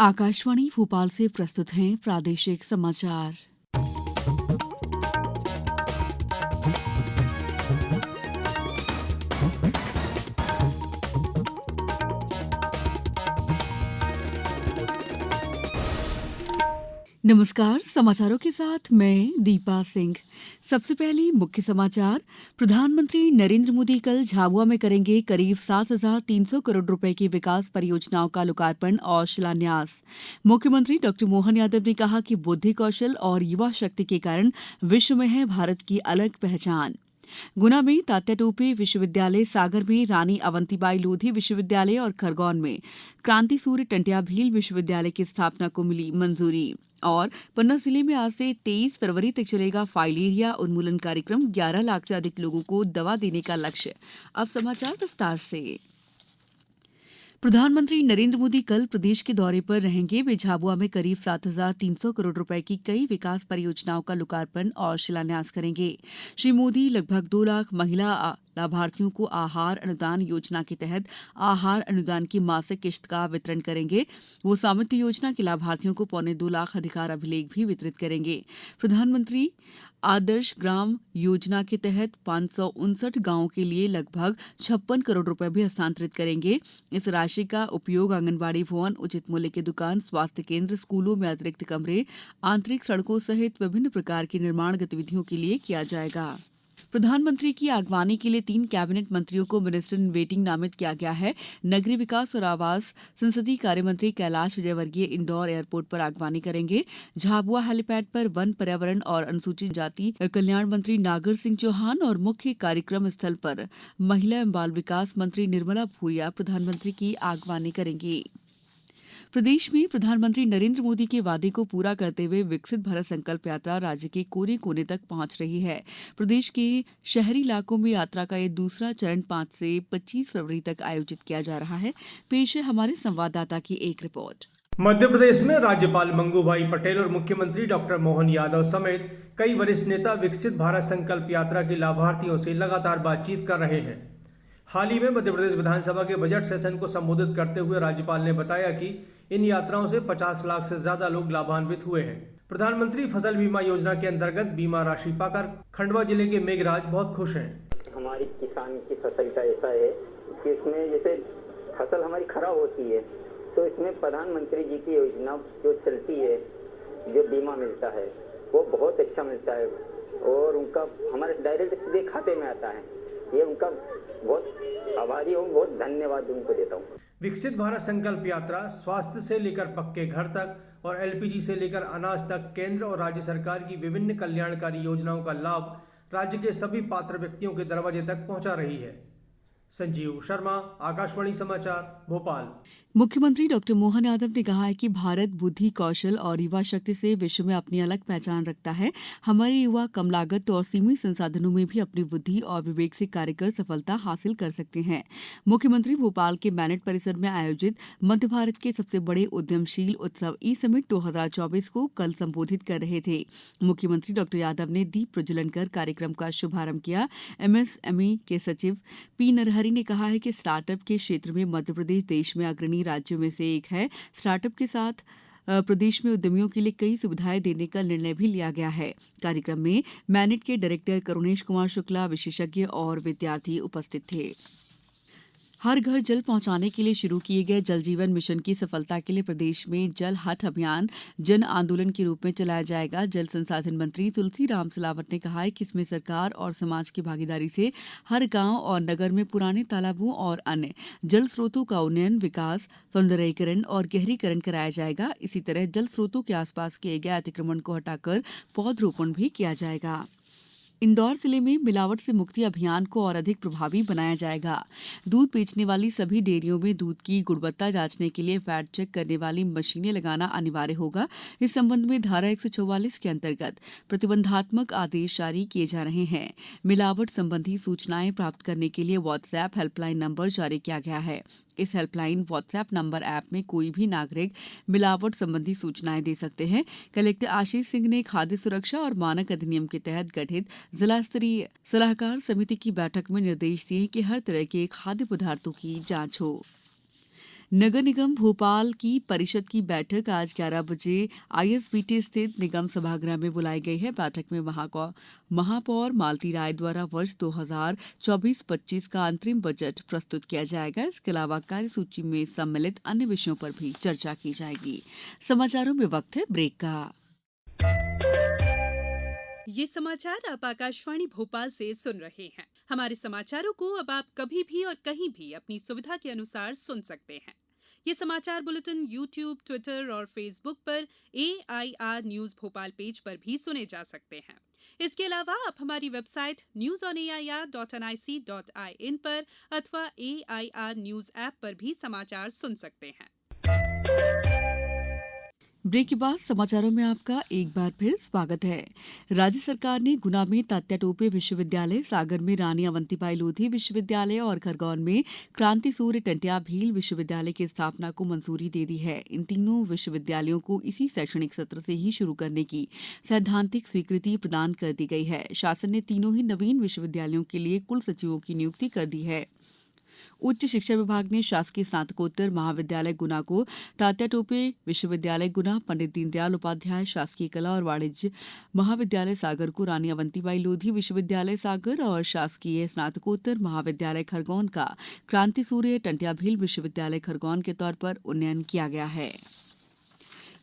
आकाशवाणी भोपाल से प्रस्तुत हैं प्रादेशिक समाचार। नमस्कार, समाचारों के साथ मैं दीपा सिंह। सबसे पहले मुख्य समाचार। प्रधानमंत्री नरेंद्र मोदी कल झाबुआ में करेंगे करीब 7,300 करोड़ रुपए की विकास परियोजनाओं का लोकार्पण और शिलान्यास। मुख्यमंत्री डॉ मोहन यादव ने कहा कि बुद्धि कौशल और युवा शक्ति के कारण विश्व में है भारत की अलग पहचान। गुना में तात्या टोपे विश्वविद्यालय, सागर में रानी अवंतीबाई लोधी विश्वविद्यालय और खरगोन में क्रांति सूर्य टंट्या भील विश्वविद्यालय की स्थापना को मिली मंजूरी। और पन्ना जिले में आज से 23 फरवरी तक चलेगा फाइलेरिया उन्मूलन कार्यक्रम। 11 लाख से अधिक लोगों को दवा देने का लक्ष्य। अब समाचार विस्तार से। प्रधानमंत्री नरेंद्र मोदी कल प्रदेश के दौरे पर रहेंगे। वे झाबुआ में करीब 7,300 करोड़ रुपए की कई विकास परियोजनाओं का लोकार्पण और शिलान्यास करेंगे। श्री मोदी लगभग 2 लाख महिला लाभार्थियों को आहार अनुदान योजना के तहत आहार अनुदान की मासिक किश्त का वितरण करेंगे। वो स्वामित्व योजना के लाभार्थियों को 2.25 लाख अधिकार अभिलेख भी वितरित करेंगे। प्रधानमंत्री आदर्श ग्राम योजना के तहत 559 गांवों के लिए लगभग 56 करोड़ रुपए भी हस्तांतरित करेंगे। इस राशि का उपयोग आंगनबाड़ी भवन, उचित मूल्य की दुकान, स्वास्थ्य केंद्र, स्कूलों में अतिरिक्त कमरे, आंतरिक सड़कों सहित विभिन्न प्रकार की निर्माण गतिविधियों के लिए किया जाएगा। प्रधानमंत्री की अगवानी के लिए 3 कैबिनेट मंत्रियों को मिनिस्टर इन वेटिंग नामित किया गया है। नगरीय विकास और आवास संसदीय कार्य मंत्री कैलाश विजयवर्गीय इंदौर एयरपोर्ट पर अगवानी करेंगे। झाबुआ हेलीपैड पर वन, पर्यावरण और अनुसूचित जाति कल्याण मंत्री नागर सिंह चौहान और मुख्य कार्यक्रम स्थल पर महिला एवं बाल विकास मंत्री निर्मला भूरिया प्रधानमंत्री की अगवानी करेंगी। प्रदेश में प्रधानमंत्री नरेंद्र मोदी के वादे को पूरा करते हुए विकसित भारत संकल्प यात्रा राज्य के कोने कोने तक पहुंच रही है। प्रदेश के शहरी इलाकों में यात्रा का ये दूसरा चरण 5 से 25 फरवरी तक आयोजित किया जा रहा है। पेश है हमारे संवाददाता की एक रिपोर्ट। मध्य प्रदेश में राज्यपाल मंगूभाई पटेल और मुख्यमंत्री डॉक्टर मोहन यादव समेत कई वरिष्ठ नेता विकसित भारत संकल्प यात्रा के लाभार्थियों से लगातार बातचीत कर रहे हैं। हाल ही में मध्य प्रदेश विधानसभा के बजट सेशन को संबोधित करते हुए राज्यपाल ने बताया कि इन यात्राओं से 50 लाख से ज्यादा लोग लाभान्वित हुए हैं। प्रधानमंत्री फसल बीमा योजना के अंतर्गत बीमा राशि पाकर खंडवा जिले के मेघराज बहुत खुश हैं। हमारी किसान की फसल का ऐसा है कि इसमें जैसे फसल हमारी खराब होती है तो इसमें प्रधानमंत्री जी की योजना जो चलती है, जो बीमा मिलता है वो बहुत अच्छा मिलता है और उनका हमारे डायरेक्ट सीधे खाते में आता है। ये उनका बहुत आभारी हूँ, बहुत धन्यवाद उनको देता हूँ। विकसित भारत संकल्प यात्रा स्वास्थ्य से लेकर पक्के घर तक और एलपीजी से लेकर अनाज तक केंद्र और राज्य सरकार की विभिन्न कल्याणकारी योजनाओं का लाभ राज्य के सभी पात्र व्यक्तियों के दरवाजे तक पहुंचा रही है। संजीव शर्मा, आकाशवाणी समाचार, भोपाल। मुख्यमंत्री डॉ मोहन यादव ने कहा है कि भारत बुद्धि, कौशल और युवा शक्ति से विश्व में अपनी अलग पहचान रखता है। हमारे युवा कम लागत और सीमित संसाधनों में भी अपनी बुद्धि और विवेक से कार्य कर सफलता हासिल कर सकते हैं। मुख्यमंत्री भोपाल के मैनेट परिसर में आयोजित मध्य भारत के सबसे बड़े उद्यमशील उत्सव ई समिट 2024 को कल संबोधित कर रहे थे। मुख्यमंत्री डॉ यादव ने दीप प्रज्वलन कर कार्यक्रम का शुभारंभ किया। एमएसएमई के सचिव पी नरहरि ने कहा है कि स्टार्टअप के क्षेत्र में मध्य प्रदेश देश में अग्रणी राज्यों में से एक है। स्टार्टअप के साथ प्रदेश में उद्यमियों के लिए कई सुविधाएं देने का निर्णय भी लिया गया है। कार्यक्रम में मैनेट के डायरेक्टर करुणेश कुमार शुक्ला, विशेषज्ञ और विद्यार्थी उपस्थित थे। हर घर जल पहुंचाने के लिए शुरू किए गए जल जीवन मिशन की सफलता के लिए प्रदेश में जल हट अभियान जन आंदोलन के रूप में चलाया जाएगा। जल संसाधन मंत्री तुलसीराम सिलावट ने कहा है कि इसमें सरकार और समाज की भागीदारी से हर गांव और नगर में पुराने तालाबों और अन्य जल स्रोतों का उन्नयन, विकास, सौंदर्यीकरण और गहरीकरण कराया जाएगा। इसी तरह जल स्रोतों के आसपास किए गए अतिक्रमण को हटाकर पौधरोपण भी किया जाएगा। इंदौर जिले में मिलावट से मुक्ति अभियान को और अधिक प्रभावी बनाया जाएगा। दूध बेचने वाली सभी डेयरियों में दूध की गुणवत्ता जांचने के लिए फैट चेक करने वाली मशीनें लगाना अनिवार्य होगा। इस संबंध में धारा 144 के अंतर्गत प्रतिबंधात्मक आदेश जारी किए जा रहे हैं। मिलावट संबंधी सूचनाएं प्राप्त करने के लिए व्हाट्सएप हेल्पलाइन नंबर जारी किया गया है। इस हेल्पलाइन व्हाट्सएप नंबर ऐप में कोई भी नागरिक मिलावट संबंधी सूचनाएं दे सकते हैं। कलेक्टर आशीष सिंह ने खाद्य सुरक्षा और मानक अधिनियम के तहत गठित जिला स्तरीय सलाहकार समिति की बैठक में निर्देश दिए कि हर तरह के खाद्य पदार्थों की जांच हो। नगर निगम भोपाल की परिषद की बैठक आज 11 बजे आईएसबीटी स्थित निगम सभागृह में बुलाई गई है। बैठक में महापौर मालती राय द्वारा वर्ष 2024-25 का अंतरिम बजट प्रस्तुत किया जाएगा। इसके अलावा कार्यसूची में सम्मिलित अन्य विषयों पर भी चर्चा की जाएगी। समाचारों में वक्त है ब्रेक का। ये समाचार आप आकाशवाणी भोपाल से सुन रहे हैं। हमारे समाचारों को अब आप कभी भी और कहीं भी अपनी सुविधा के अनुसार सुन सकते हैं। ये समाचार बुलेटिन YouTube, ट्विटर और फेसबुक पर AIR न्यूज भोपाल पेज पर भी सुने जा सकते हैं। इसके अलावा आप हमारी वेबसाइट newsonair.nic.in पर अथवा AIR न्यूज ऐप पर भी समाचार सुन सकते हैं। ब्रेक के बाद समाचारों में आपका एक बार फिर स्वागत है। राज्य सरकार ने गुना में तात्या टोपे विश्वविद्यालय, सागर में रानी अवंतीबाई लोधी विश्वविद्यालय और खरगोन में क्रांति सूर्य टंट्या भील विश्वविद्यालय की स्थापना को मंजूरी दे दी है। इन तीनों विश्वविद्यालयों को इसी शैक्षणिक सत्र से ही शुरू करने की सैद्धांतिक स्वीकृति प्रदान कर दी गई है। शासन ने तीनों ही नवीन विश्वविद्यालयों के लिए कुल सचिवों की नियुक्ति कर दी है। उच्च शिक्षा विभाग ने शासकीय स्नातकोत्तर महाविद्यालय गुना को तात्या टोपे विश्वविद्यालय गुना, पंडित दीनदयाल उपाध्याय शासकीय कला और वाणिज्य महाविद्यालय सागर को रानी अवंतीबाई लोधी विश्वविद्यालय सागर और शासकीय स्नातकोत्तर महाविद्यालय खरगोन का क्रांति सूर्य टंट्या भील विश्वविद्यालय खरगोन के तौर पर उन्नयन किया गया है।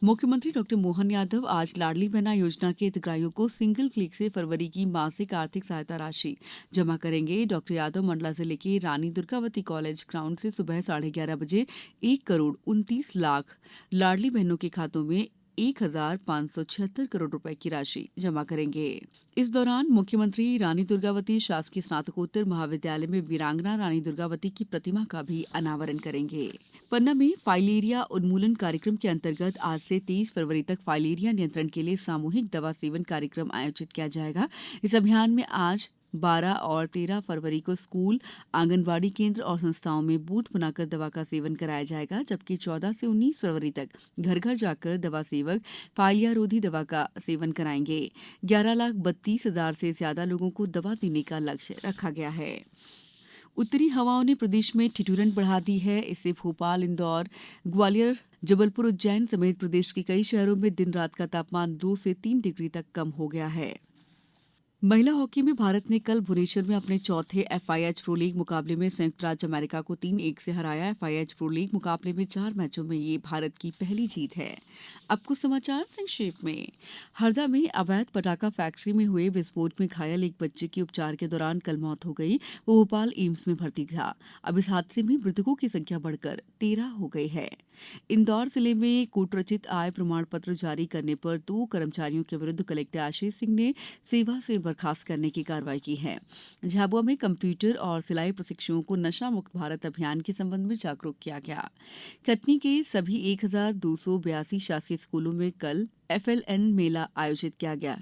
मुख्यमंत्री डॉ मोहन यादव आज लाडली बहना योजना के हितग्राहियों को सिंगल क्लिक से फरवरी की मासिक आर्थिक सहायता राशि जमा करेंगे। डॉ यादव मंडला जिले के रानी दुर्गावती कॉलेज ग्राउंड से सुबह 11:30 बजे 1,29,00,000 लाडली बहनों के खातों में 1,576 करोड़ रुपए की राशि जमा करेंगे। इस दौरान मुख्यमंत्री रानी दुर्गावती शासकीय स्नातकोत्तर महाविद्यालय में वीरांगना रानी दुर्गावती की प्रतिमा का भी अनावरण करेंगे। पन्ना में फाइलेरिया उन्मूलन कार्यक्रम के अंतर्गत आज से 23 फरवरी तक फाइलेरिया नियंत्रण के लिए सामूहिक दवा सेवन कार्यक्रम आयोजित किया जाएगा। इस अभियान में आज 12 और 13 फरवरी को स्कूल, आंगनबाड़ी केंद्र और संस्थाओं में बूथ बनाकर दवा का सेवन कराया जाएगा, जबकि 14 से 19 फरवरी तक घर घर जाकर दवा सेवक फाइलिया रोधी दवा का सेवन कराएंगे। 11,32,000 से ज्यादा लोगों को दवा देने का लक्ष्य रखा गया है। उत्तरी हवाओं ने प्रदेश में ठिठुरन बढ़ा दी है। इससे भोपाल, इंदौर, ग्वालियर, जबलपुर, उज्जैन समेत प्रदेश के कई शहरों में दिन रात का तापमान 2 से 3 डिग्री तक कम हो गया है। महिला हॉकी में भारत ने कल भुवनेश्वर में अपने चौथे एफआईएच प्रो लीग मुकाबले में संयुक्त राज्य अमेरिका को 3-1 से हराया। एफआईएच प्रो लीग मुकाबले में 4 मैचों में ये भारत की पहली जीत है। अब कुछ समाचार संक्षेप में। हरदा में अवैध पटाखा फैक्ट्री में हुए विस्फोट में घायल एक बच्चे की उपचार के दौरान कल मौत हो गई। वो भोपाल एम्स में भर्ती था। अब इस हादसे में मृतकों की संख्या बढ़कर 13 हो गई है। इंदौर जिले में कूटरचित आय प्रमाण पत्र जारी करने पर 2 कर्मचारियों के विरुद्ध कलेक्टर आशीष सिंह ने सेवा से बर्खास्त करने की कार्रवाई की है। झाबुआ में कंप्यूटर और सिलाई प्रशिक्षुओं को नशा मुक्त भारत अभियान के संबंध में जागरूक किया गया। कटनी के सभी 1,282 शासकीय स्कूलों में कल FLN मेला आयोजित किया गया।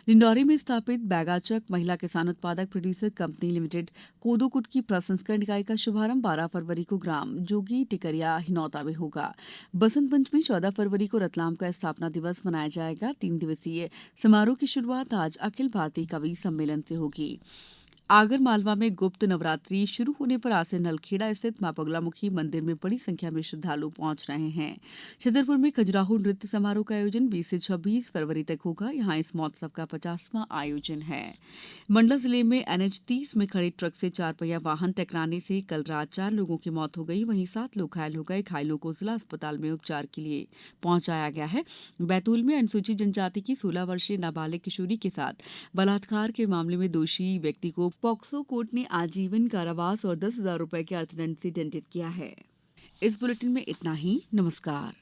डिंडौरी में स्थापित बैगाचक महिला किसान उत्पादक प्रोड्यूसर कंपनी लिमिटेड कोदो कुट की प्रसंस्करण इकाई का शुभारंभ 12 फरवरी को ग्राम जोगी टिकरिया हिनौता में होगा। बसंत पंचमी 14 फरवरी को रतलाम का स्थापना दिवस मनाया जाएगा। 3 दिवसीय समारोह की शुरुआत आज अखिल भारतीय कवि सम्मेलन से होगी। आगर मालवा में गुप्त नवरात्रि शुरू होने पर आज से नलखेड़ा स्थित मां बगलामुखी मंदिर में बड़ी संख्या में श्रद्धालु पहुंच रहे हैं। छतरपुर में खजुराहो नृत्य समारोह का आयोजन 20 से 26 फरवरी तक होगा। यहां इस महोत्सव का 50वां आयोजन है। मंडला जिले में NH 30 में खड़े ट्रक से 4 पहिया वाहन टकराने से कल रात 4 लोगों की मौत हो गई। वहीं 7 लोग घायल हो गए। घायलों को जिला अस्पताल में उपचार के लिए पहुंचाया गया है। बैतूल में अनुसूचित जनजाति की 16 वर्षीय नाबालिग किशोरी के साथ बलात्कार के मामले में दोषी व्यक्ति को पॉक्सो कोर्ट ने आजीवन कारावास और 10,000 रुपए के अर्थदंड से दंडित किया है। इस बुलेटिन में इतना ही। नमस्कार।